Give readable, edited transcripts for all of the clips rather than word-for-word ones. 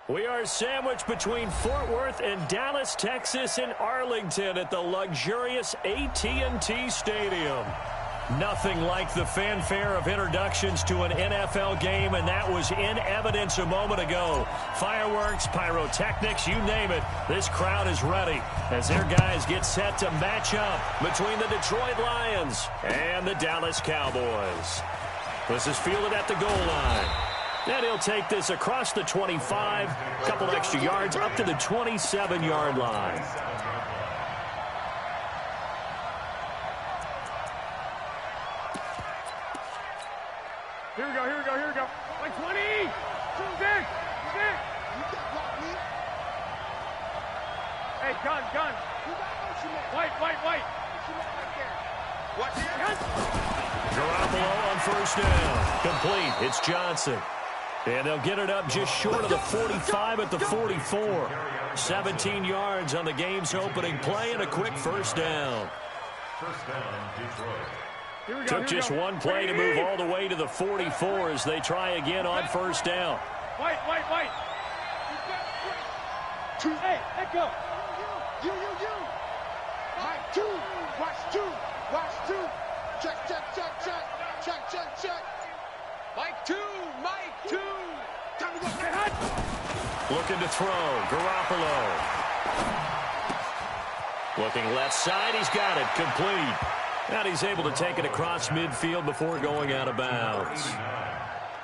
We are sandwiched between Fort Worth and Dallas, Texas, and Arlington at the luxurious AT&T Stadium. Nothing like the fanfare of introductions to an NFL game, and that was in evidence a moment ago. Fireworks, pyrotechnics, you name it. This crowd is ready as their guys get set to match up between the Detroit Lions and the Dallas Cowboys. This is fielded at the goal line. And he'll take this across the 25, a couple extra yards up to the 27-yard line. Here we go, here we go, here we go. Like 20! Vic! Vic! Hey, gun, gun. White, white, white. Watch it. Garoppolo on first down. Complete. It's Johnson. And they'll get it up just short of the 45 at the 44. 17 yards on the game's opening play and a quick first down. First down, Detroit. Took just one play to move all the way to the 44 as they try again on first down. White, white, white. Hey, let go. You. Mike, two. Watch two. Watch two. Check. Mike, two. Time to go. Looking to throw. Garoppolo. Looking left side. He's got it. Complete. And he's able to take it across midfield before going out of bounds.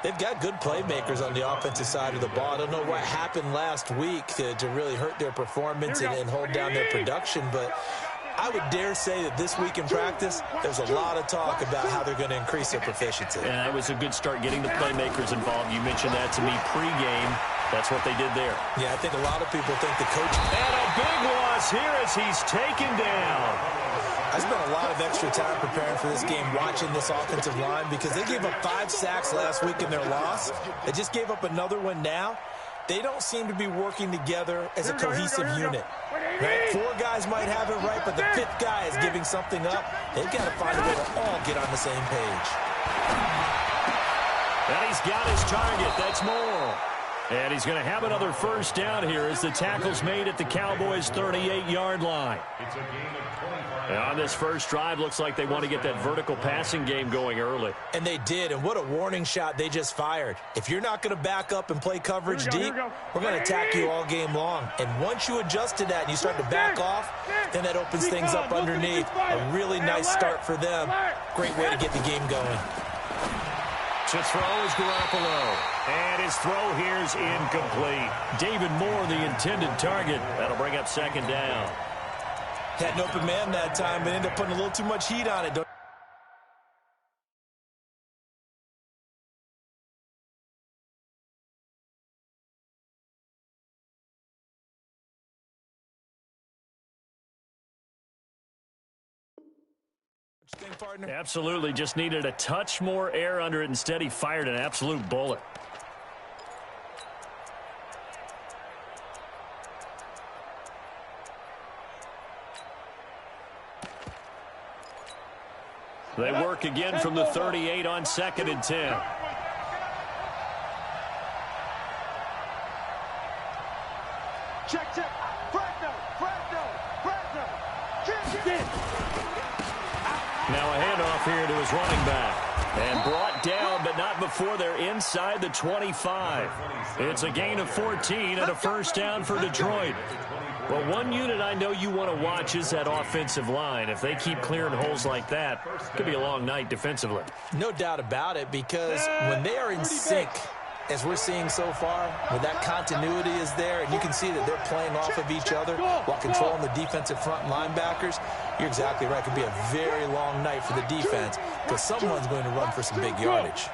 They've got good playmakers on the offensive side of the ball. I don't know what happened last week to really hurt their performance and hold down their production, but I would dare say that this week in practice, there's a lot of talk about how they're going to increase their proficiency. And that was a good start getting the playmakers involved. You mentioned that to me pregame. That's what they did there. Yeah, I think a lot of people think the coach... And a big loss here as he's taken down. I spent a lot of extra time preparing for this game, watching this offensive line, because they gave up 5 sacks last week in their loss. They just gave up another one now. They don't seem to be working together as a cohesive unit. Right? 4 guys might have it right, but the 5th guy is giving something up. They've got to find a way to all get on the same page. And he's got his target. That's more. And he's going to have another first down here as the tackle's made at the Cowboys' 38-yard line. It's a gain of 25. And on this first drive, looks like they want to get that vertical passing game going early. And they did, and what a warning shot they just fired. If you're not going to back up and play coverage deep, we're going to attack you all game long. And once you adjust to that and you start to back off, then that opens things up underneath. A really nice start for them. Great way to get the game going. To throw is Garoppolo. And his throw here is incomplete. David Moore, the intended target. That'll bring up second down. Had an open man that time, but ended up putting a little too much heat on it. Partner? Absolutely. Just needed a touch more air under it. Instead, he fired an absolute bullet. They work again from the 38 on 2nd and 10. Check. Now a handoff here to his running back. And brought down, but not before they're inside the 25. It's a gain of 14 and a first down for Detroit. Well, one unit I know you want to watch is that offensive line. If they keep clearing holes like that, it could be a long night defensively. No doubt about it, because when they are in sync, as we're seeing so far, when that continuity is there, and you can see that they're playing off of each other while controlling the defensive front linebackers, you're exactly right. It could be a very long night for the defense because someone's going to run for some big yardage.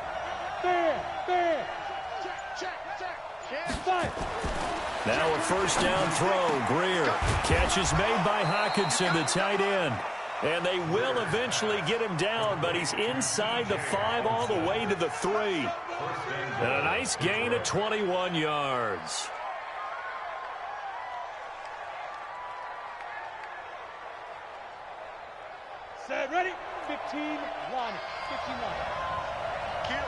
Now a first down throw. Greer. Catch is made by Hawkinson, the tight end. And they will eventually get him down, but he's inside the 5 all the way to the 3. And a nice gain of 21 yards. Set, ready? 15, line. 15, line. Kill.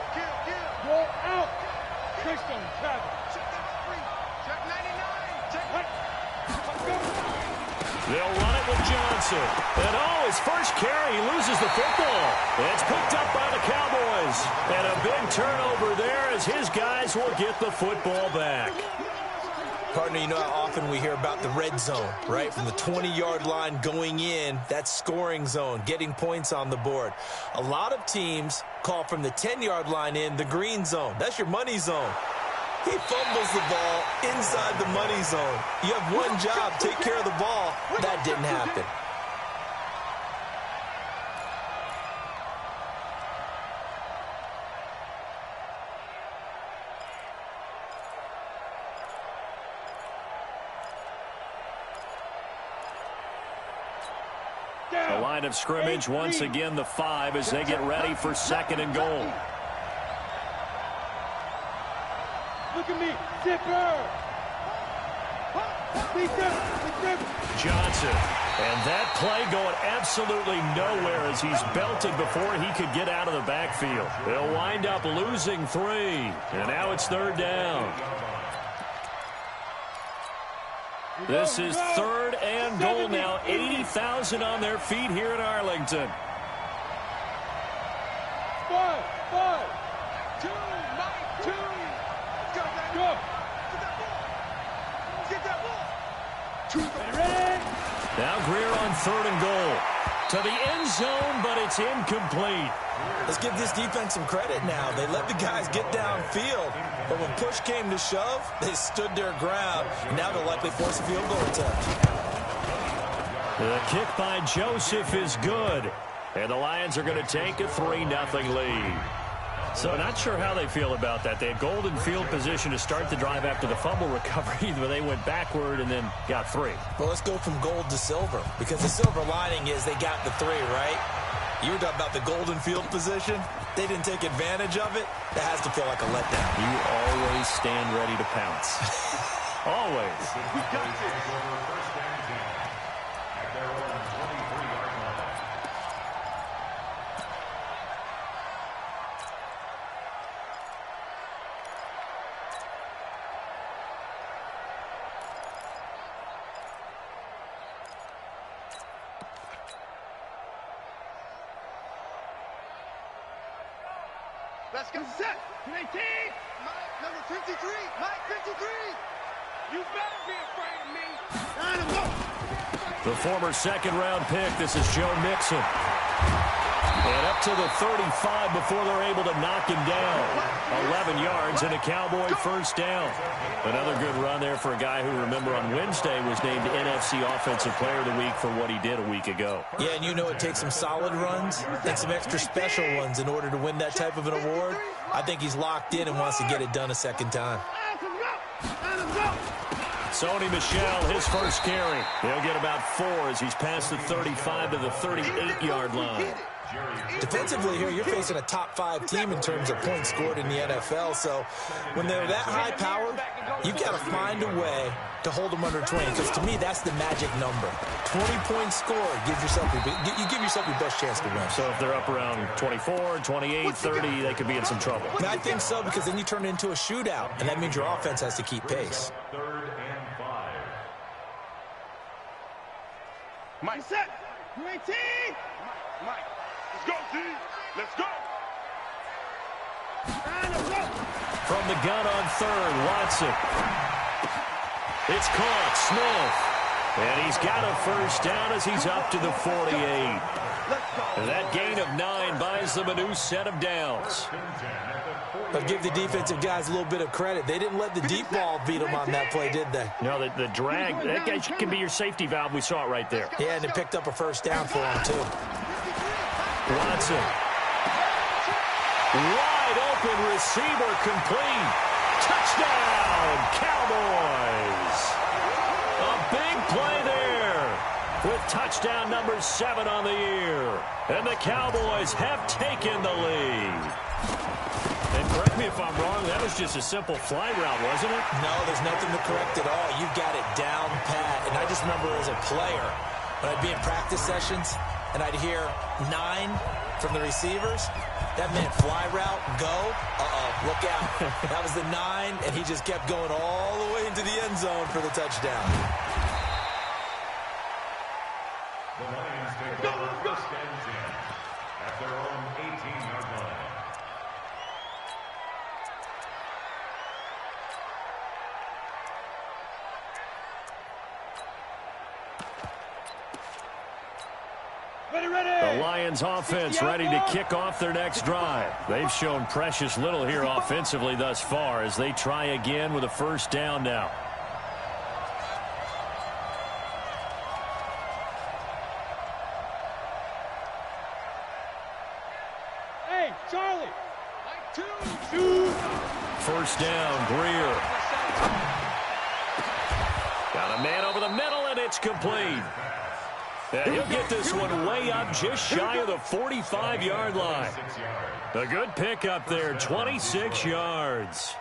Roll out. Christian, Travis. Check that free. Check. They'll run it with Johnson. And his first carry, he loses the football. It's picked up by the Cowboys. And a big turnover there as his guys will get the football back. Partner, you know how often we hear about the red zone, right? From the 20-yard line going in, that's scoring zone, getting points on the board. A lot of teams call from the 10-yard line in the green zone. That's your money zone. He fumbles the ball inside the money zone. You have one job, take care of the ball. That didn't happen. The line of scrimmage, once again, the 5 as they get ready for 2nd and goal. Look at me, zipper. Johnson. And that play going absolutely nowhere as he's belted before he could get out of the backfield. They'll wind up losing 3. And now it's 3rd down. This is 3rd and goal now. 80,000 on their feet here in Arlington. 5, 2, Mike, 2. Go. Get that ball. Now Greer on 3rd and goal. To the end zone, but it's incomplete. Let's give this defense some credit now. They let the guys get downfield, but when push came to shove, they stood their ground. Now they'll likely force a field goal attempt. The kick by Joseph is good, and the Lions are going to take a 3-0 lead. So not sure how they feel about that. They had golden field position to start the drive after the fumble recovery, but they went backward and then got 3. Well, let's go from gold to silver, because the silver lining is they got the 3, right? You were talking about the golden field position. They didn't take advantage of it. That has to feel like a letdown. You always stand ready to pounce. Always. We got this. First and 10 at their own 23-yard line. Let's go. Set. 18. Mike, number 53. Mike, 53. You better be afraid of me. Line him up. The former 2nd-round pick, this is Joe Mixon. And up to the 35 before they're able to knock him down. 11 yards and a Cowboy first down. Another good run there for a guy who, remember, on Wednesday was named NFC Offensive Player of the Week for what he did a week ago. Yeah, and you know it takes some solid runs and some extra special ones in order to win that type of an award. I think he's locked in and wants to get it done a second time. Sony Michel, his first carry. He'll get about 4 as he's past the 35 to the 38-yard line. Defensively here, you're facing a top-5 team in terms of points scored in the NFL. So when they're that high-powered, you've got to find a way to hold them under 20. Because to me, that's the magic number. 20 points scored, you give yourself your best chance to win. So if they're up around 24, 28, 30, they could be in some trouble. And I think so, because then you turn it into a shootout, and that means your offense has to keep pace. 3rd and 5. Mike, set. 18. Mike. Let's go, G. Let's go. From the gun on 3rd, Watson. It's caught, Smith. And he's got a first down as he's up to the 48. That gain of 9 buys them a new set of downs. But give the defensive guys a little bit of credit. They didn't let the deep ball beat them on that play, did they? No, the drag, that guy can be your safety valve. We saw it right there. Yeah, and it picked up a first down for him, too. Watson. Wide open receiver complete. Touchdown, Cowboys. A big play there with touchdown number 7 on the year. And the Cowboys have taken the lead. And correct me if I'm wrong, that was just a simple fly route, wasn't it? No, there's nothing to correct at all. You've got it down pat. And I just remember as a player, when I'd be in practice sessions, and I'd hear 9 from the receivers. That meant fly route, go. Look out. That was the 9, and he just kept going all the way into the end zone for the touchdown. at their own 18-yard line. The Lions offense ready to kick off their next drive. They've shown precious little here offensively thus far as they try again with a first down now. Hey, Charlie. First down, Greer. Got a man over the middle, and it's complete. And he'll get this one way up just shy of the 45-yard line. A good pickup there, 26 yards.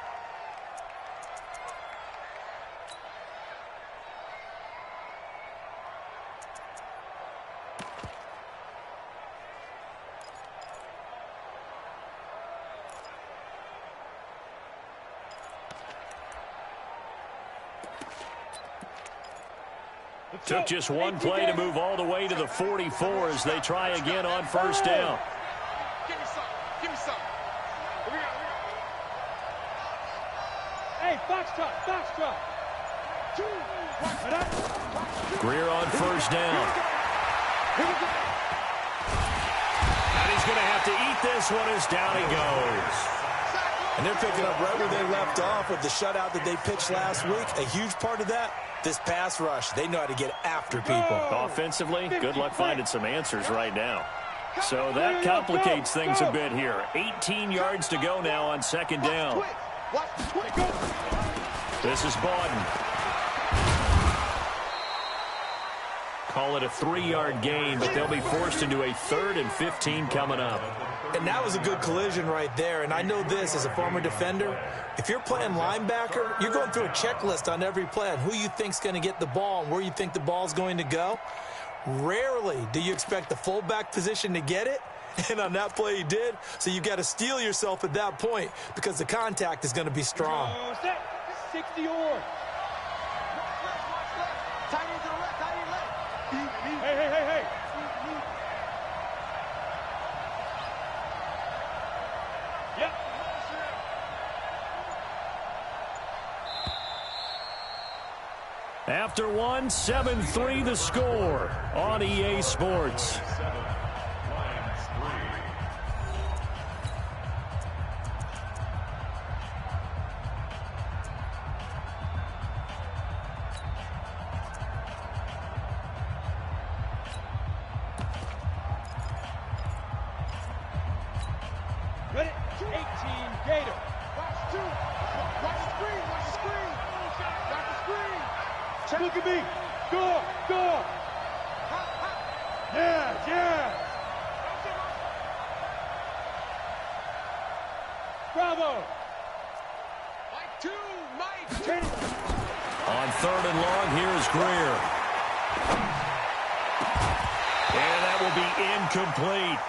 Took just one play to move all the way to the 44 as they try again on first down. Give me some. Give me some. Hey, Foxtrot, Foxtrot. Greer on first down. And he's going to have to eat this one as down he goes. And they're picking up right where they left off with the shutout that they pitched last week. A huge part of that, this pass rush. They know how to get after people. Offensively, good luck finding some answers right now. So that complicates things a bit here. 18 yards to go now on second down. This is Bawden. Call it a 3-yard gain, but they'll be forced into a 3rd and 15 coming up. And that was a good collision right there. And I know this as a former defender. If you're playing linebacker, you're going through a checklist on every play on who you think's going to get the ball and where you think the ball's going to go. Rarely do you expect the fullback position to get it. And on that play he did. So you got to steel yourself at that point because the contact is going to be strong. 60 or. Hey. Yep. After one, 7-3 the score on EA Sports. Ready? 18 Gator. Watch the screen. Got the screen. Check. Look at me. Go. Yeah. Bravo. Mike. On 3rd and long, here's Greer. And that will be incomplete.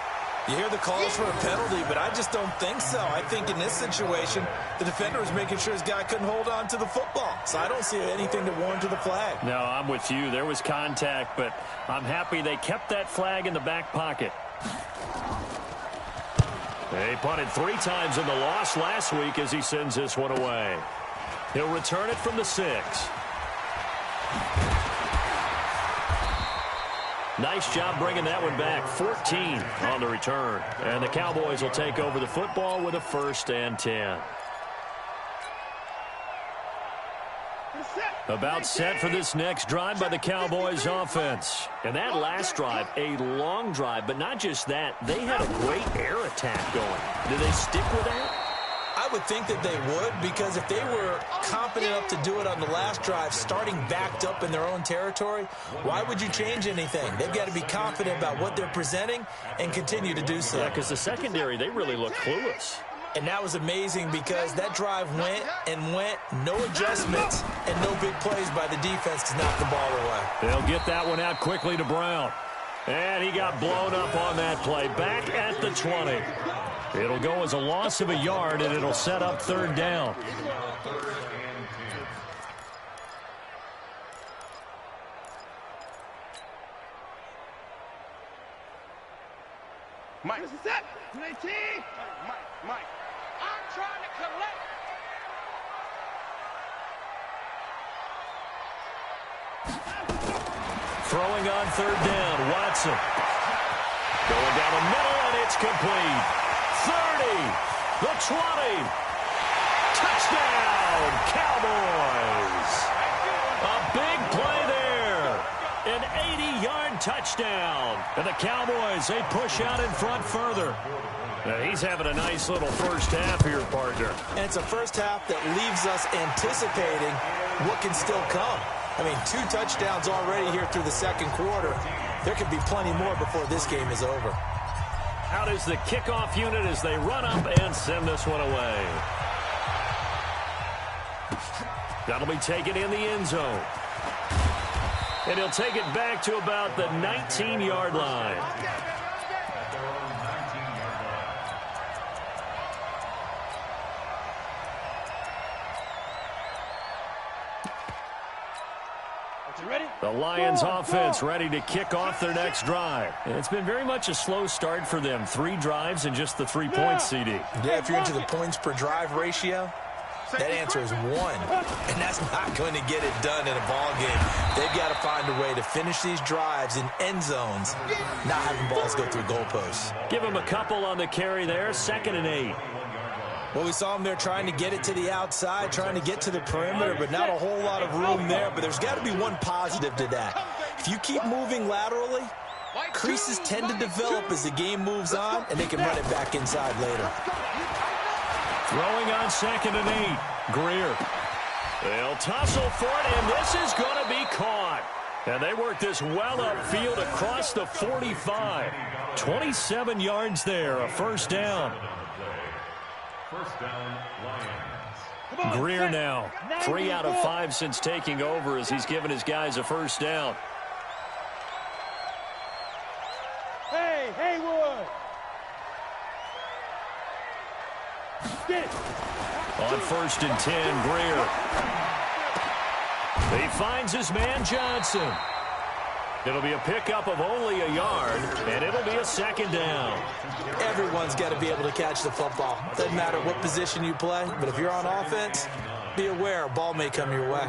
You hear the calls for a penalty, but I just don't think so. I think in this situation, the defender was making sure his guy couldn't hold on to the football. So I don't see anything to warrant to the flag. No, I'm with you. There was contact, but I'm happy they kept that flag in the back pocket. They punted 3 times in the loss last week as he sends this one away. He'll return it from the 6. Nice job bringing that one back. 14 on the return. And the Cowboys will take over the football with a 1st and 10. About set for this next drive by the Cowboys offense. And that last drive, a long drive, but not just that. They had a great air attack going. Do they stick with that? I would think that they would, because if they were confident enough to do it on the last drive, starting backed up in their own territory, why would you change anything? They've got to be confident about what they're presenting and continue to do so. Yeah, because the secondary, they really look clueless. And that was amazing because that drive went, no adjustments, and no big plays by the defense to knock the ball away. They'll get that one out quickly to Brown. And he got blown up on that play. Back at the 20. It'll go as a loss of a yard, and it'll set up 3rd down. Mike. This is it. 19. Mike. I'm trying to collect. Throwing on third down, Watson. Going down the middle, and it's complete. 30, the 20. Touchdown, Cowboys. A big play there. An 80-yard touchdown. And the Cowboys, they push out in front further. Now, he's having a nice little first half here, partner. And it's a first half that leaves us anticipating what can still come. I mean, 2 touchdowns already here through the second quarter. There could be plenty more before this game is over. Out is the kickoff unit as they run up and send this one away. That'll be taken in the end zone. And he'll take it back to about the 19-yard line. The Lions offense ready to kick off their next drive. It's been very much a slow start for them. 3 drives and just the 3 points, CD. Yeah, if you're into the points per drive ratio, that answer is 1. And that's not going to get it done in a ball game. They've got to find a way to finish these drives in end zones, not having balls go through goalposts. Give them a couple on the carry there, 2nd and 8. Well, we saw them there trying to get it to the outside, trying to get to the perimeter, but not a whole lot of room there. But there's got to be one positive to that. If you keep moving laterally, creases tend to develop as the game moves on, and they can run it back inside later. Throwing on 2nd and 8. Greer. They'll tussle for it, and this is going to be caught. And they work this well upfield across the 45. 27 yards there, a first down. First down, Lions. Greer now, 3 out of 5 since taking over as he's given his guys a first down. Hey, Haywood! On 1st and 10, Greer. He finds his man Johnson. It'll be a pickup of only a yard, and it'll be a 2nd down. Everyone's got to be able to catch the football. Doesn't matter what position you play, but if you're on offense, be aware a ball may come your way.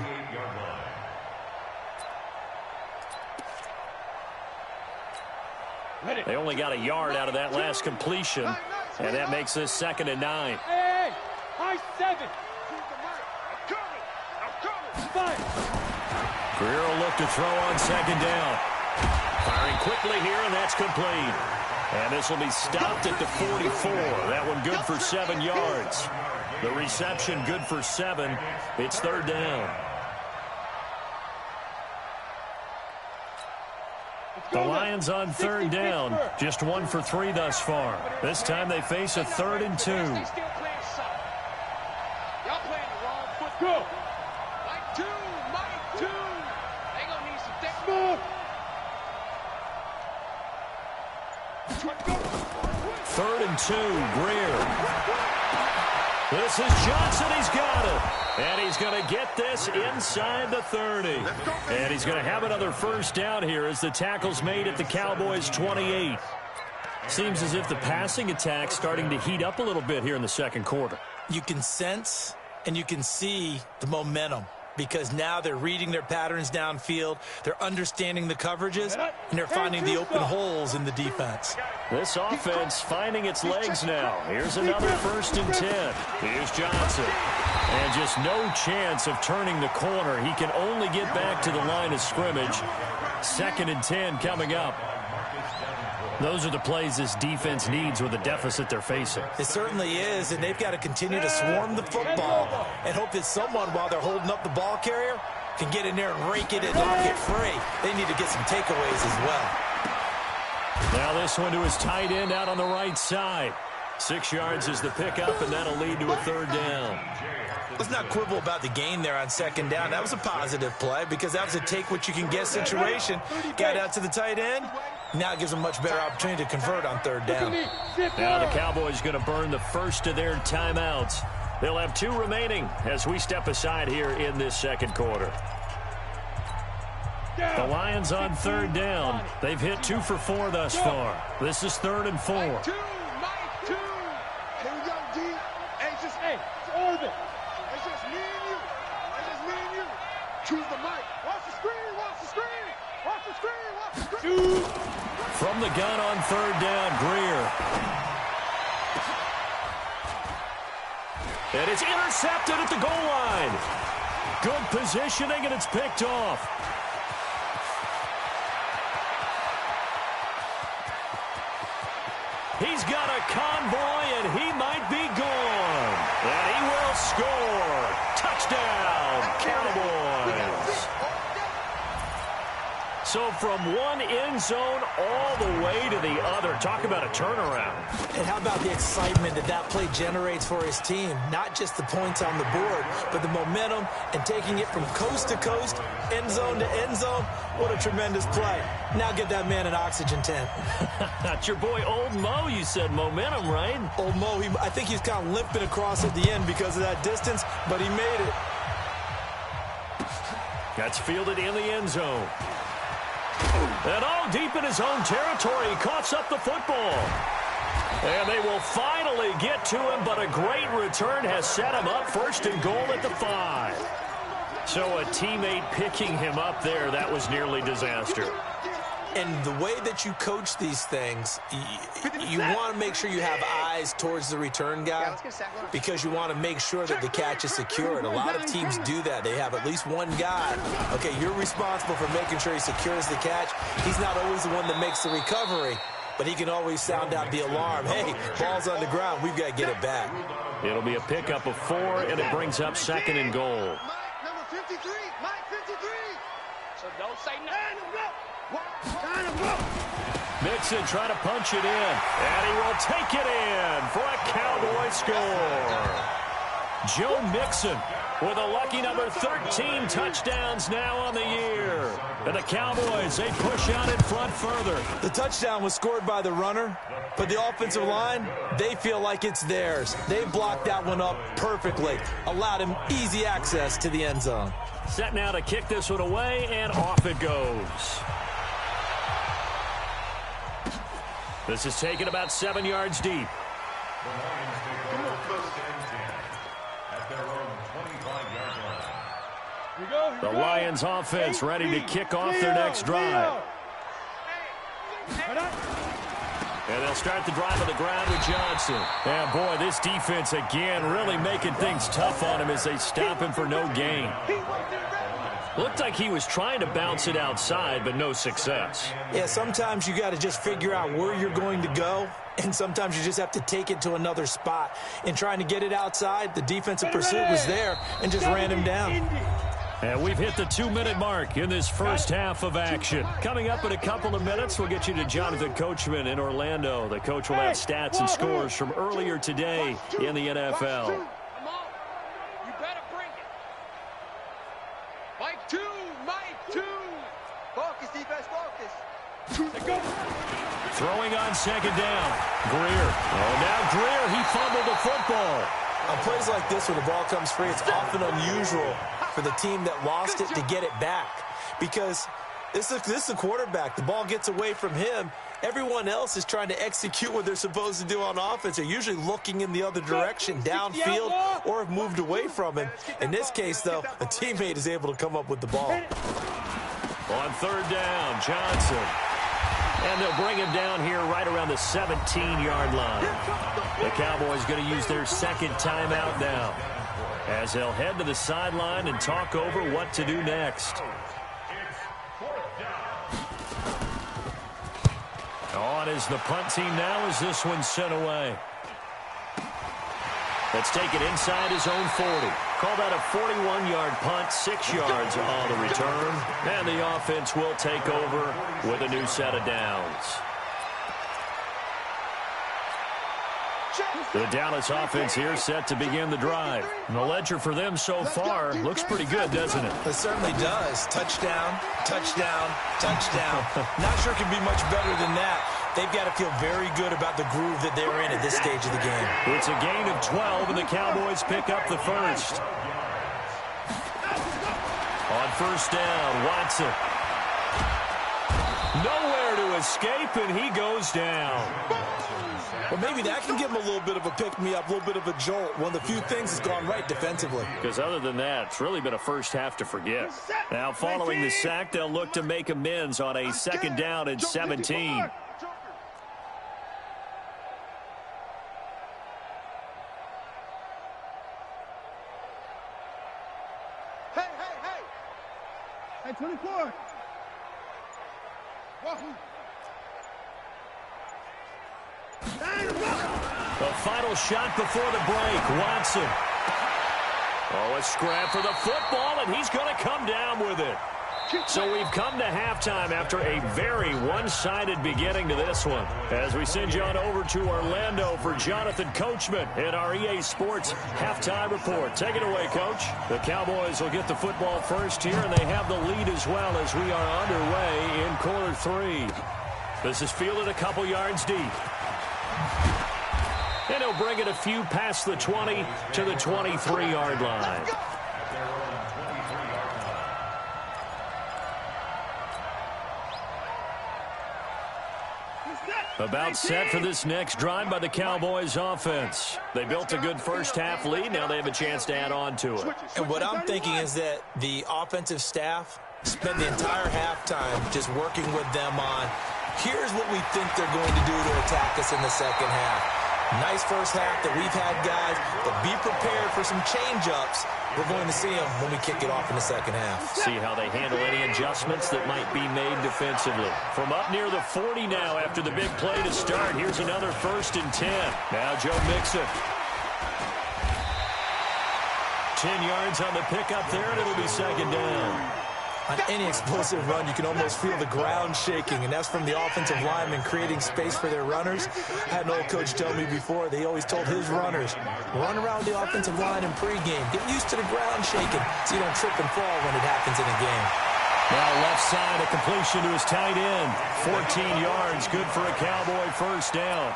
They only got a yard out of that last completion, and that makes this 2nd and 9. Hey, high 7. Greer will look to throw on 2nd down. Firing quickly here, and that's complete. And this will be stopped at the 44. That one good for 7 yards. The reception good for 7. It's 3rd down. The Lions on 3rd down. Just 1 for 3 thus far. This time they face a 3rd and 2. Y'all playing the wrong foot. Go. Mike 2. They gonna need some technique. 3rd and 2, Greer. This is Johnson, he's got it. And he's going to get this inside the 30. And he's going to have another first down here as the tackle's made at the Cowboys' 28. Seems as if the passing attack's starting to heat up a little bit here in the second quarter. You can sense and you can see the momentum, because now they're reading their patterns downfield, they're understanding the coverages, and they're finding the open holes in the defense. This offense finding its legs now. Here's another 1st and 10. Here's Johnson. And just no chance of turning the corner. He can only get back to the line of scrimmage. 2nd and 10 coming up. Those are the plays this defense needs with the deficit they're facing. It certainly is, and they've got to continue to swarm the football and hope that someone, while they're holding up the ball carrier, can get in there and rake it and knock it free. They need to get some takeaways as well. Now this one to his tight end out on the right side. 6 yards is the pickup, and that'll lead to a 3rd down. Let's not quibble about the gain there on 2nd down. That was a positive play because that was a take-what-you-can-get situation. Got out to the tight end. Now it gives them a much better opportunity to convert on 3rd down. Now the Cowboys going to burn the first of their timeouts. They'll have 2 remaining as we step aside here in this second quarter. The Lions on third down. They've hit 2 for 4 thus far. This is 3rd and 4. Mike 2. Here we go, D. Hey, it's just, it's Orbit. It's just me and you. It's just me and you. Choose the mic. Watch the screen, watch the screen. Watch the screen, watch the screen. From the gun on third down, Greer. And it's intercepted at the goal line. Good positioning, and it's picked off. He's got a convoy, and he might be gone. And he will score. Touchdown, Cowboys. So from one end zone all the way to the other. Talk about a turnaround. And how about the excitement that play generates for his team? Not just the points on the board, but the momentum and taking it from coast to coast, end zone to end zone. What a tremendous play. Now get that man an oxygen tent. That's your boy Old Mo. You said momentum, right? Old Mo, I think he's kind of limping across at the end because of that distance, but he made it. That's fielded in the end zone. And all deep in his own territory, he coughs up the football. And they will finally get to him, but a great return has set him up 1st and goal at the 5. So a teammate picking him up there, that was nearly disaster. And the way that you coach these things, you want to make sure you have eyes towards the return guy because you want to make sure that the catch is secured. A lot of teams do that. They have at least one guy. Okay, you're responsible for making sure he secures the catch. He's not always the one that makes the recovery, but he can always sound out the alarm. Hey, ball's on the ground. We've got to get it back. It'll be a pickup of 4, and it brings up 2nd and goal. Mike, number 53. Mike 53. So don't say nothing. Mixon trying to punch it in, and he will take it in for a Cowboy score. Joe Mixon with a lucky number 13 touchdowns now on the year. And the Cowboys, they push out in front further. The touchdown was scored by the runner, but the offensive line, they feel like it's theirs. They blocked that one up perfectly, allowed him easy access to the end zone. Set now to kick this one away, and off it goes. This is taken about 7 yards deep. The Lions take over 1st and 10 at their own 25-yard line. The Lions offense ready to kick off their next drive. And they'll start the drive on the ground with Johnson. And boy, this defense again really making things tough on him as they stop him for no gain. Looked like he was trying to bounce it outside, but no success. Yeah, sometimes you got to just figure out where you're going to go, and sometimes you just have to take it to another spot. In trying to get it outside, the defensive pursuit was there and just ran him down. And we've hit the 2-minute mark in this first half of action. Coming up in a couple of minutes, we'll get you to Jonathan Coachman in Orlando. The coach will have stats and scores from earlier today in the NFL. Focus, defense, focus. Throwing on 2nd down. Greer. Oh, now Greer, he fumbled the football. On plays like this where the ball comes free, it's often unusual for the team that lost it to get it back because this is the quarterback. The ball gets away from him. Everyone else is trying to execute what they're supposed to do on offense. They're usually looking in the other direction, downfield, or have moved away from him. In this case, though, a teammate is able to come up with the ball. On 3rd down, Johnson. And they'll bring him down here right around the 17-yard line. The Cowboys going to use their 2nd timeout now as they'll head to the sideline and talk over what to do next. On is the punt team now as this one's sent away. Let's take it inside his own 40. Call that a 41-yard punt, 6 yards on the return. And the offense will take over with a new set of downs. The Dallas offense here set to begin the drive. And the ledger for them so far looks pretty good, doesn't it? It certainly does. Touchdown, touchdown, touchdown. Not sure it can be much better than that. They've got to feel very good about the groove that they're in at this stage of the game. It's a gain of 12, and the Cowboys pick up the first. On 1st down, Watson. Nowhere to escape, and he goes down. Well, maybe that can give him a little bit of a pick-me-up, a little bit of a jolt. One of the few things that's gone right defensively. Because other than that, it's really been a first half to forget. Now, following the sack, they'll look to make amends on a second down and 17. Hey, 24. Welcome. The final shot before the break. Watson. Oh, a scrap for the football, and he's going to come down with it. So we've come to halftime after a very one-sided beginning to this one. As we send you on over to Orlando for Jonathan Coachman in our EA Sports halftime report. Take it away, Coach. The Cowboys will get the football first here, and they have the lead as well as we are underway in quarter 3. This is fielded a couple yards deep. And he'll bring it a few past the 20 to the 23-yard line. About set for this next drive by the Cowboys offense. They built a good first half lead. Now they have a chance to add on to it. And what I'm thinking is that the offensive staff spend the entire halftime just working with them on, here's what we think they're going to do to attack us in the second half. Nice first half that we've had, guys, but be prepared for some change-ups. We're going to see them when we kick it off in the second half. See how they handle any adjustments that might be made defensively. From up near the 40 now after the big play to start. Here's another 1st and 10. Now Joe Mixon. 10 yards on the pickup there, and it'll be second down. On any explosive run, you can almost feel the ground shaking, and that's from the offensive linemen creating space for their runners. I had an old coach tell me before, they always told his runners, run around the offensive line in pregame. Get used to the ground shaking so you don't trip and fall when it happens in a game. Now left side, a completion to his tight end. 14 yards, good for a Cowboy first down.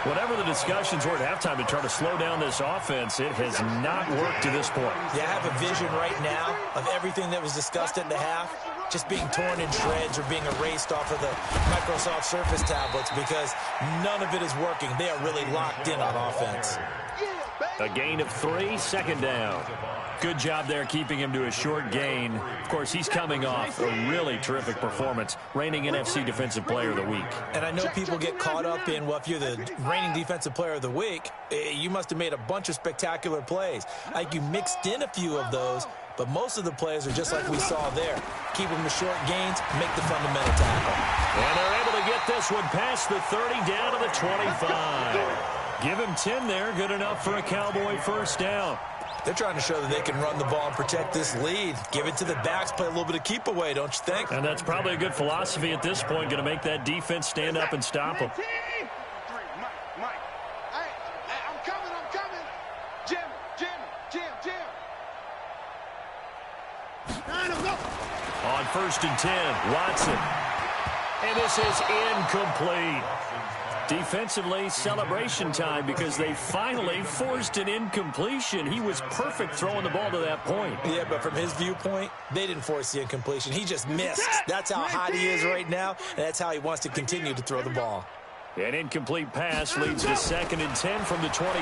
Whatever the discussions were at halftime to try to slow down this offense, it has not worked to this point. Yeah, I have a vision right now of everything that was discussed at the half just being torn in shreds or being erased off of the Microsoft Surface tablets because none of it is working. They are really locked in on offense. A gain of 3, second down. Good job there keeping him to a short gain. Of course, he's coming off a really terrific performance, reigning NFC Defensive Player of the Week. And I know people get caught up in, well, if you're the reigning Defensive Player of the Week, you must have made a bunch of spectacular plays. Like you mixed in a few of those, but most of the plays are just like we saw there. Keep them to short gains, make the fundamental tackle. And they're able to get this one past the 30 down to the 25. Give him 10 there, good enough for a Cowboy first down. They're trying to show that they can run the ball and protect this lead. Give it to the backs, play a little bit of keep away, don't you think? And that's probably a good philosophy at this point, going to make that defense stand up and stop them. Mike. Hey, I'm coming. Jim. On 1st and 10, Watson. And this is incomplete. Defensively, celebration time because they finally forced an incompletion. He was perfect throwing the ball to that point. Yeah, but from his viewpoint, they didn't force the incompletion. He just missed. That's how hot he is right now, and that's how he wants to continue to throw the ball. An incomplete pass leads to 2nd and 10 from the 25.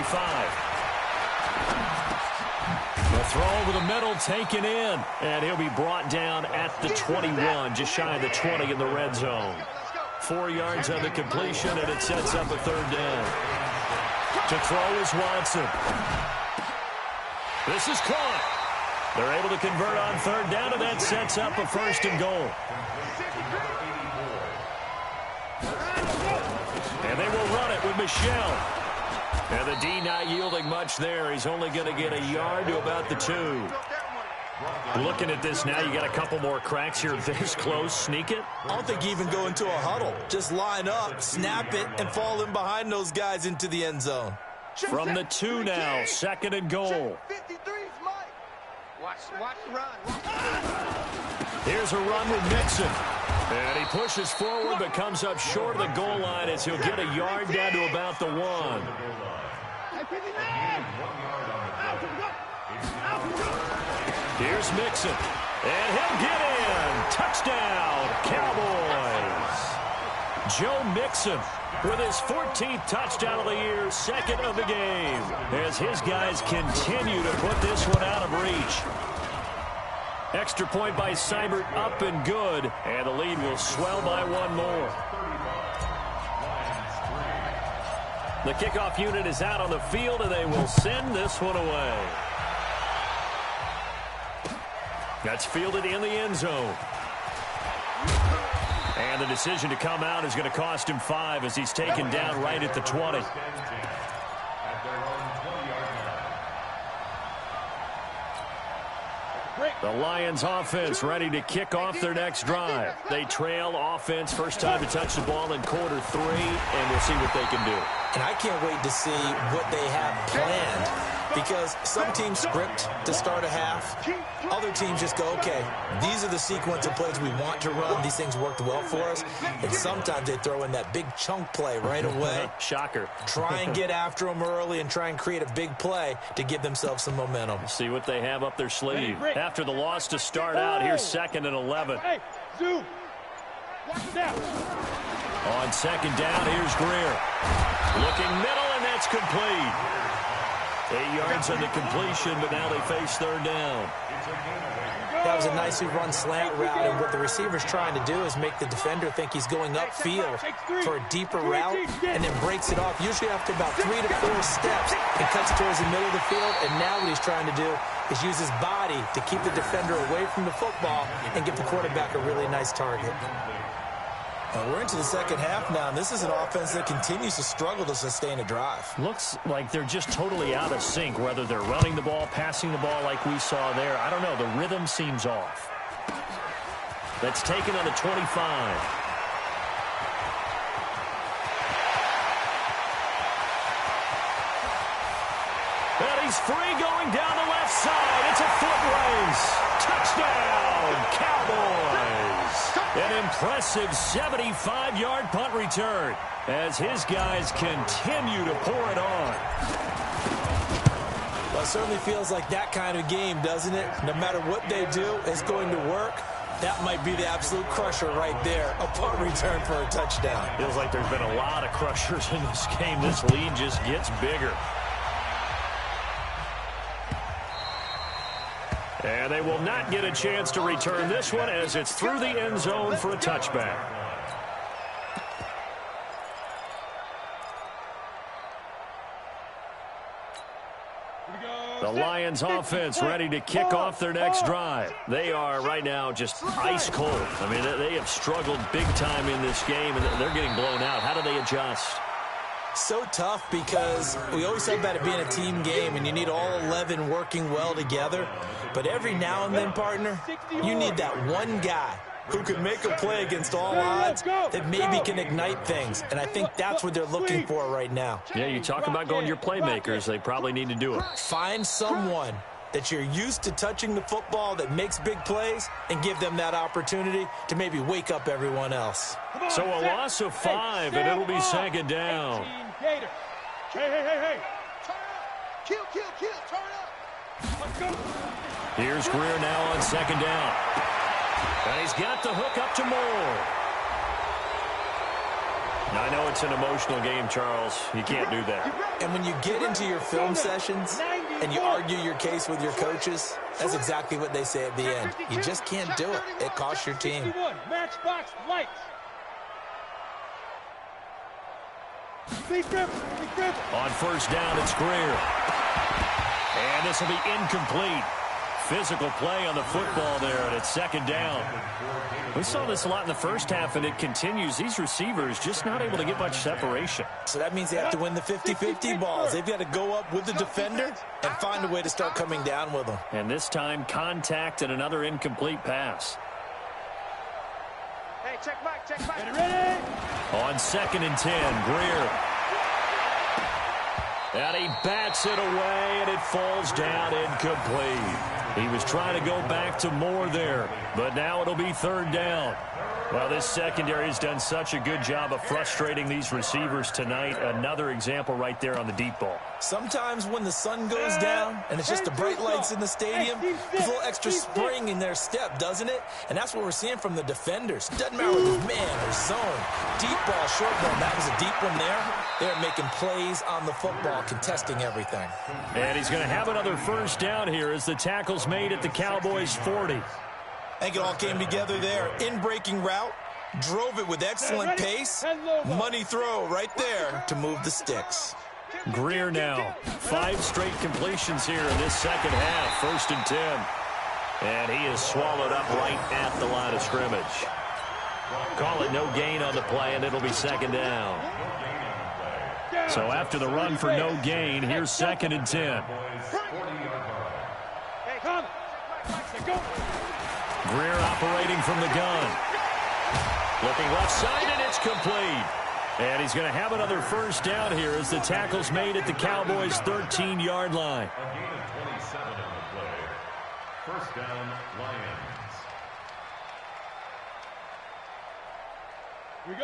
The throw over the middle taken in, and he'll be brought down at the 21, just shy of the 20 in the red zone. 4 yards on the completion, and it sets up a 3rd down. To throw is Watson. This is caught. They're able to convert on 3rd down, and that sets up a 1st and goal. And they will run it with Michelle. And the D not yielding much there. He's only going to get a yard to about the 2. Looking at this now, you got a couple more cracks here this close. Sneak it. I don't think you even go into a huddle. Just line up, snap it, and fall in behind those guys into the end zone. From the 2 now, 2nd and goal. Watch the run. Here's a run with Mixon. And he pushes forward but comes up short of the goal line as he'll get a yard down to about the 1. Here's Mixon. And he'll get in. Touchdown, Cowboys. Joe Mixon with his 14th touchdown of the year, second of the game, as his guys continue to put this one out of reach. Extra point by Seibert, up and good, and the lead will swell by one more. The kickoff unit is out on the field, and they will send this one away. That's fielded in the end zone. And the decision to come out is going to cost him 5 as he's taken down right at the 20. The Lions offense ready to kick off their next drive. They trail offense, first time to touch the ball in quarter 3, and we'll see what they can do. And I can't wait to see what they have planned, because some teams script to start a half. Other teams just go, okay, these are the sequence of plays we want to run. These things worked well for us. And sometimes they throw in that big chunk play right away. Shocker. Try and get after them early and try and create a big play to give themselves some momentum. See what they have up their sleeve. After the loss to start out, here's 2nd and 11. Hey, Zoo. Watch it down. On 2nd down, here's Greer. Looking middle, and that's complete. 8 yards on the completion, but now they face 3rd down. That was a nicely run slant route, and what the receiver's trying to do is make the defender think he's going upfield for a deeper route, and then breaks it off, usually after about 3 to 4 steps, and cuts towards the middle of the field. And now what he's trying to do is use his body to keep the defender away from the football and give the quarterback a really nice target. We're into the second half now, and this is an offense that continues to struggle to sustain a drive. Looks like they're just totally out of sync, whether they're running the ball, passing the ball like we saw there. I don't know. The rhythm seems off. That's taken on the 25. And he's free going down the left side. It's a foot race. Touchdown, Cowboys. An impressive 75-yard punt return as his guys continue to pour it on. Well, it certainly feels like that kind of game, doesn't it? No matter what they do, it's going to work. That might be the absolute crusher right there, a punt return for a touchdown. Feels like there's been a lot of crushers in this game. This lead just gets bigger. And they will not get a chance to return this one as it's through the end zone for a touchback. The Lions offense ready to kick off their next drive. They are right now just ice cold. I mean, they have struggled big time in this game, and they're getting blown out. How do they adjust? So tough, because we always talk about it being a team game and you need all 11 working well together. But every now and then, partner, you need that one guy who can make a play against all odds that maybe can ignite things. And I think that's what they're looking for right now. Yeah, you talk about going to your playmakers. They probably need to do it. Find someone that you're used to touching the football that makes big plays and give them that opportunity to maybe wake up everyone else. So a loss of 5, and it'll be 2nd down. Hey. Turn up. Let's go. Here's Greer now on 2nd down. And he's got the hook up to Moore. I know it's an emotional game, Charles. You can't do that. And when you get into your film sessions and you argue your case with your coaches, that's exactly what they say at the end. You just can't do it. It costs your team. Matchbox lights. On 1st down, it's Greer. And this will be incomplete. Physical play on the football there, and it's 2nd down. We saw this a lot in the first half, and it continues. These receivers just not able to get much separation. So that means they have to win the 50-50 balls. They've got to go up with the defender and find a way to start coming down with them. And this time, contact and another incomplete pass. Hey, check back. Ready? On 2nd and 10, Greer. And he bats it away, and it falls down incomplete. He was trying to go back to more there, but now it'll be third down. Well, this secondary has done such a good job of frustrating these receivers tonight. Another example right there on the deep ball. Sometimes when the sun goes down and it's just the bright lights in the stadium, there's a little extra spring in their step, doesn't it? And that's what we're seeing from the defenders. Doesn't matter whether it's man or zone. Deep ball, short ball. That was a deep one there. They're making plays on the football, contesting everything. And he's going to have another first down here as the tackle's made at the Cowboys' 40. I think it all came together there. In-breaking route, drove it with excellent pace. Money throw right there to move the sticks. Greer now. 5 straight completions here in this second half. 1st and 10. And he is swallowed up right at the line of scrimmage. Call it no gain on the play, and it'll be second down. So after the run for no gain, here's 2nd and 10. Greer operating from the gun. Looking left side, and it's complete. And he's going to have another first down here as the tackle's made at the Cowboys' 13-yard line. A gain of 27 on the play. First down, Lions.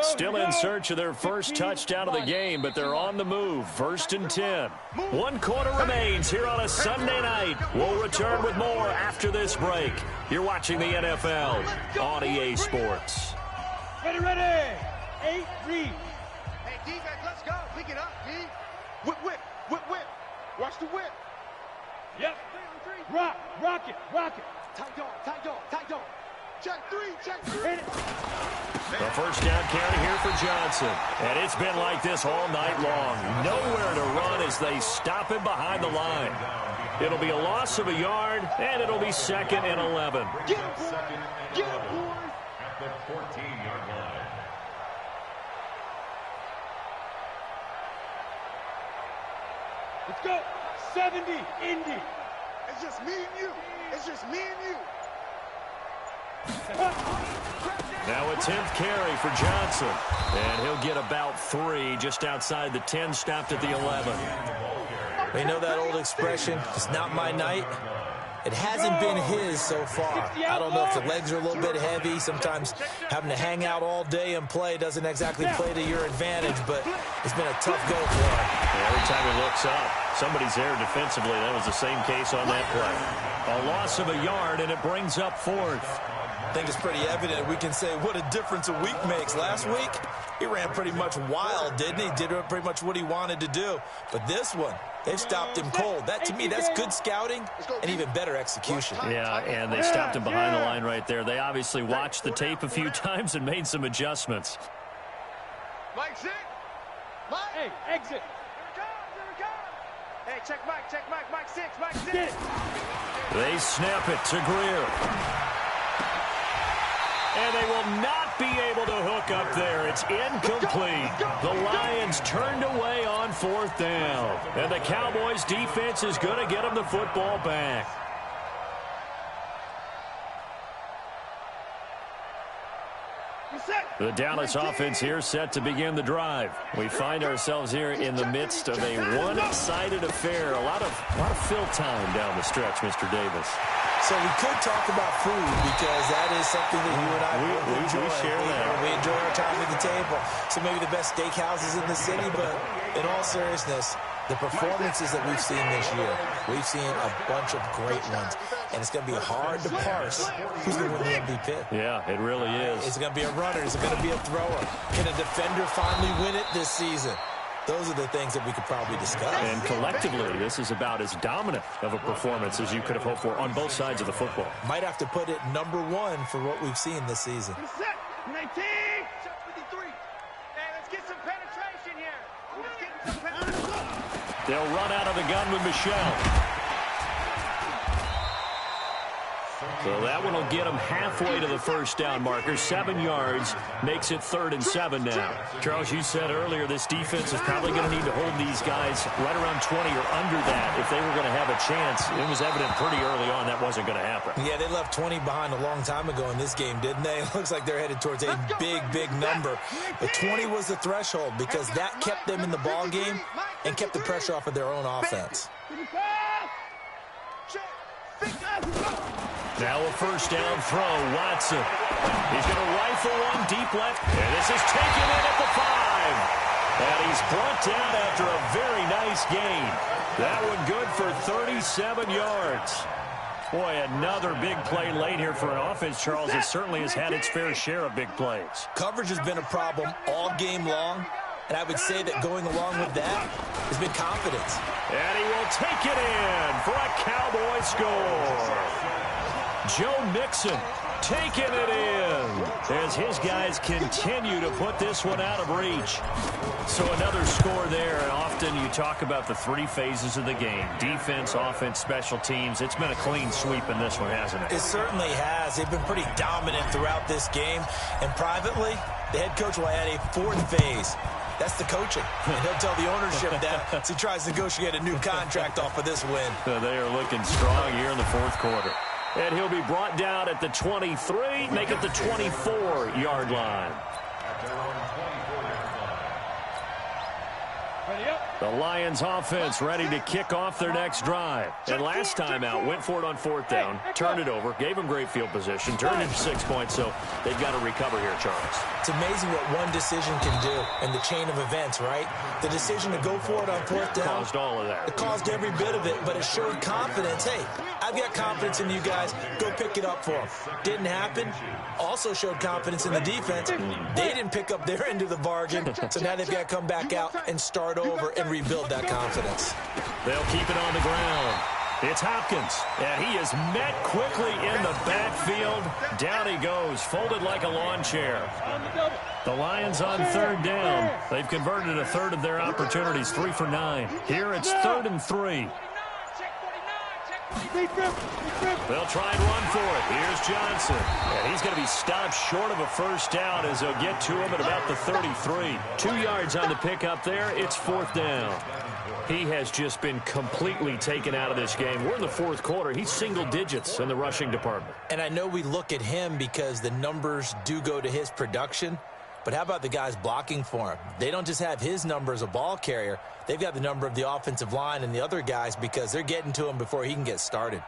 Still in search of their first touchdown of the game, but they're on the move. 1st and 10. 1 quarter remains here on a Sunday night. We'll return with more after this break. You're watching the NFL on EA Sports. Ready, ready. 8, read. Hey, defense, let's go. Pick it up, D. Whip, whip, whip, whip. Watch the whip. Yep. Rock it, rock it. Tight dog, tight dog, tight dog. Check 3, check 3. Hit it. The first down carry here for Johnson. And it's been like this all night long. Nowhere to run as they stop him behind the line. It'll be a loss of a yard, and it'll be 2nd and 11. Get him, boy. Get him, boy. At the 14-yard line. Let's go. 70, Indy. It's just me and you. It's just me and you. Now a 10th carry for Johnson. And he'll get about 3 just outside the 10, stopped at the 11. We know that old expression, it's not my night. It hasn't been his so far. I don't know if the legs are a little bit heavy. Sometimes having to hang out all day and play doesn't exactly play to your advantage, but it's been a tough go for him. Every time he looks up, somebody's there defensively. That was the same case on that play. A loss of a yard, and it brings up 4th. I think it's pretty evident. We can say what a difference a week makes. Last week, he ran pretty much wild, didn't he? Did pretty much what he wanted to do. But this one, they've stopped him cold. That, to me, that's good scouting and even better execution. Yeah, and they stopped him behind the line right there. They obviously watched the tape a few times and made some adjustments. Mike, sit. Mike. Hey, exit. Here it comes. Hey, check Mike, Mike 6, Mike 6. Get it. They snap it to Greer. And they will not be able to hook up there. It's incomplete. The Lions turned away on 4th down. And the Cowboys defense is going to get them the football back. The Dallas offense here set to begin the drive. We find ourselves here in the midst of a one-sided affair. A lot of fill time down the stretch, Mr. Davis. So we could talk about food because that is something that you and I enjoy. We share that. We enjoy our time at the table. So maybe the best steakhouses in the city, but in all seriousness, the performances that we've seen this year, we've seen a bunch of great ones. And it's going to be hard to parse who's going to win the MVP. Yeah, it really is. Is it going to be a runner? Is it going to be a thrower? Can a defender finally win it this season? Those are the things that we could probably discuss. And collectively, this is about as dominant of a performance as you could have hoped for on both sides of the football. Might have to put it #1 for what we've seen this season. 19. 53. Hey, let's get some penetration here. Let's get some penetration. They'll run out of the gun with Michelle. So that one will get them halfway to the first down marker. 7 yards makes it 3rd and 7 now. Charles, you said earlier this defense is probably going to need to hold these guys right around 20 or under that if they were going to have a chance. It was evident pretty early on that wasn't going to happen. Yeah, they left 20 behind a long time ago in this game, didn't they? It looks like they're headed towards a big number. But 20 was the threshold because that kept them in the ball game and kept the pressure off of their own offense. Check. Now a first down throw. Watson. He's going to rifle one deep left. And this is taken in at the 5. And he's brought down after a very nice gain. That one good for 37 yards. Boy, another big play late here for an offense, Charles, that certainly has had its fair share of big plays. Coverage has been a problem all game long, and I would say that going along with that has been confidence. And he will take it in for a Cowboy score. Joe Mixon taking it in as his guys continue to put this one out of reach. So another score there, and often you talk about the 3 phases of the game. Defense, offense, special teams. It's been a clean sweep in this one, hasn't it? It certainly has. They've been pretty dominant throughout this game. And privately, the head coach will add a 4th phase. That's the coaching. And he'll tell the ownership that as he tries to negotiate a new contract off of this win. They are looking strong here in the 4th quarter. And he'll be brought down at the 23, make it the 24-yard line. The Lions offense ready to kick off their next drive. And last time out, went for it on 4th down, turned it over, gave them great field position, turned it into 6 points, so they've got to recover here, Charles. It's amazing what one decision can do in the chain of events, right? The decision to go for it on 4th down. Caused all of that. It caused every bit of it, but it showed confidence. Hey, I've got confidence in you guys. Go pick it up for them. Didn't happen. Also showed confidence in the defense. They didn't pick up their end of the bargain, so now they've got to come back out and start over and rebuild that confidence. They'll keep it on the ground. It's Hopkins, and he is met quickly in the backfield. Down he goes, folded like a lawn chair. The Lions on 3rd down. They've converted a third of their opportunities, 3 for 9. Here it's 3rd and 3. They'll try and run for it. Here's Johnson. And he's going to be stopped short of a first down as they'll get to him at about the 33. 2 yards on the pickup there. It's 4th down. He has just been completely taken out of this game. We're in the 4th quarter. He's single digits in the rushing department. And I know we look at him because the numbers do go to his production. But how about the guys blocking for him? They don't just have his number as a ball carrier. They've got the number of the offensive line and the other guys because they're getting to him before he can get started.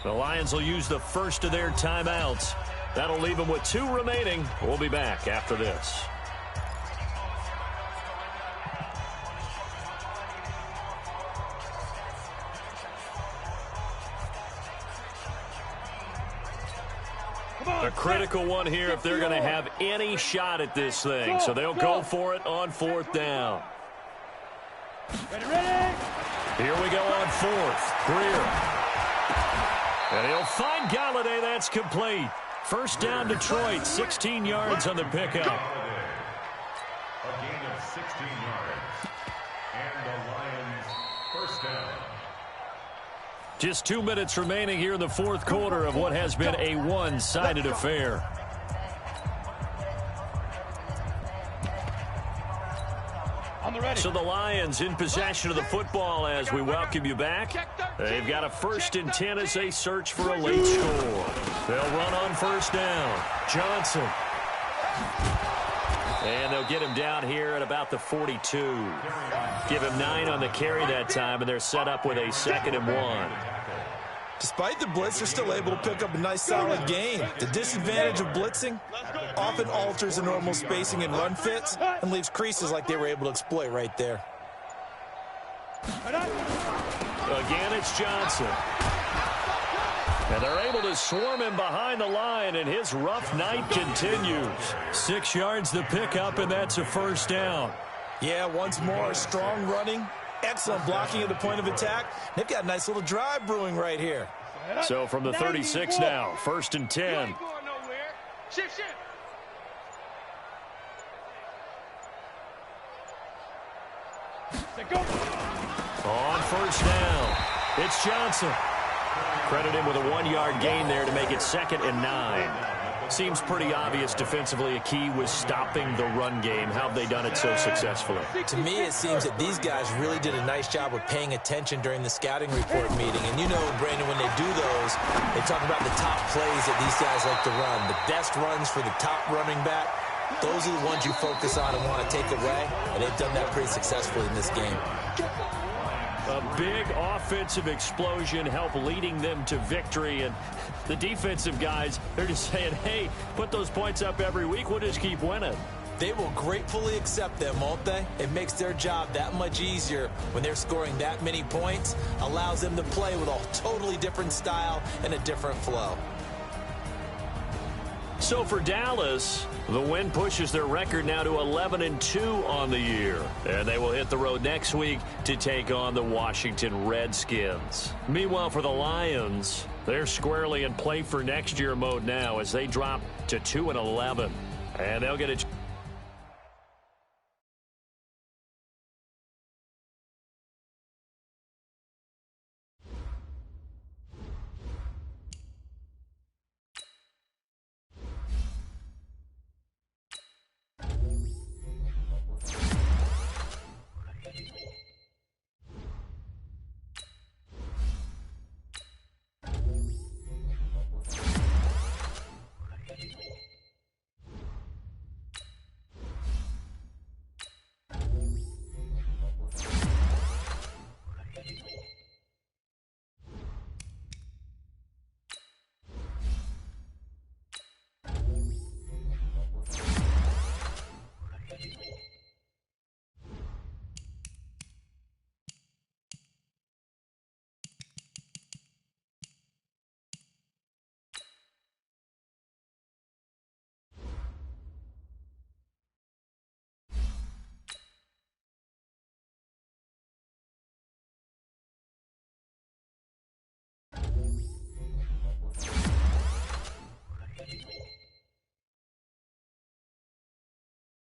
The Lions will use the first of their timeouts. That'll leave them with 2 remaining. We'll be back after this. A critical one here if they're going to have any shot at this thing. So they'll go for it on 4th down. Ready? Here we go on 4th. Greer. And he'll find Galladay. That's complete. First down, Detroit. 16 yards on the pickup. A gain of 16 yards. And the Lions first down. Just 2 minutes remaining here in the 4th quarter of what has been a one-sided affair. So the Lions in possession of the football as we welcome you back. They've got a 1st and 10 as they search for a late score. They'll run on 1st down. Johnson. And they'll get him down here at about the 42. Give him 9 on the carry that time, and they're set up with a 2nd and 1. Despite the blitz, they're still able to pick up a nice solid gain. The disadvantage of blitzing often alters the normal spacing and run fits and leaves creases like they were able to exploit right there. Again, it's Johnson. And they're able to swarm him behind the line, and his rough night continues. 6 yards the pickup, and that's a 1st down. Yeah, once more, strong running, excellent blocking at the point of attack. They've got a nice little drive brewing right here. So from the 36 now, 1st and 10. On 1st down, it's Johnson. Credit him with a 1-yard gain there to make it 2nd and 9. Seems pretty obvious defensively. A key was stopping the run game. How have they done it so successfully? To me, it seems that these guys really did a nice job of paying attention during the scouting report meeting. And you know, Brandon, when they do those, they talk about the top plays that these guys like to run. The best runs for the top running back, those are the ones you focus on and want to take away. And they've done that pretty successfully in this game. A big offensive explosion helped leading them to victory. And the defensive guys, they're just saying, hey, put those points up every week. We'll just keep winning. They will gratefully accept them, won't they? It makes their job that much easier when they're scoring that many points. Allows them to play with a totally different style and a different flow. So for Dallas, the win pushes their record now to 11-2 on the year. And they will hit the road next week to take on the Washington Redskins. Meanwhile, for the Lions, they're squarely in play for next year mode now as they drop to 2-11. And they'll get a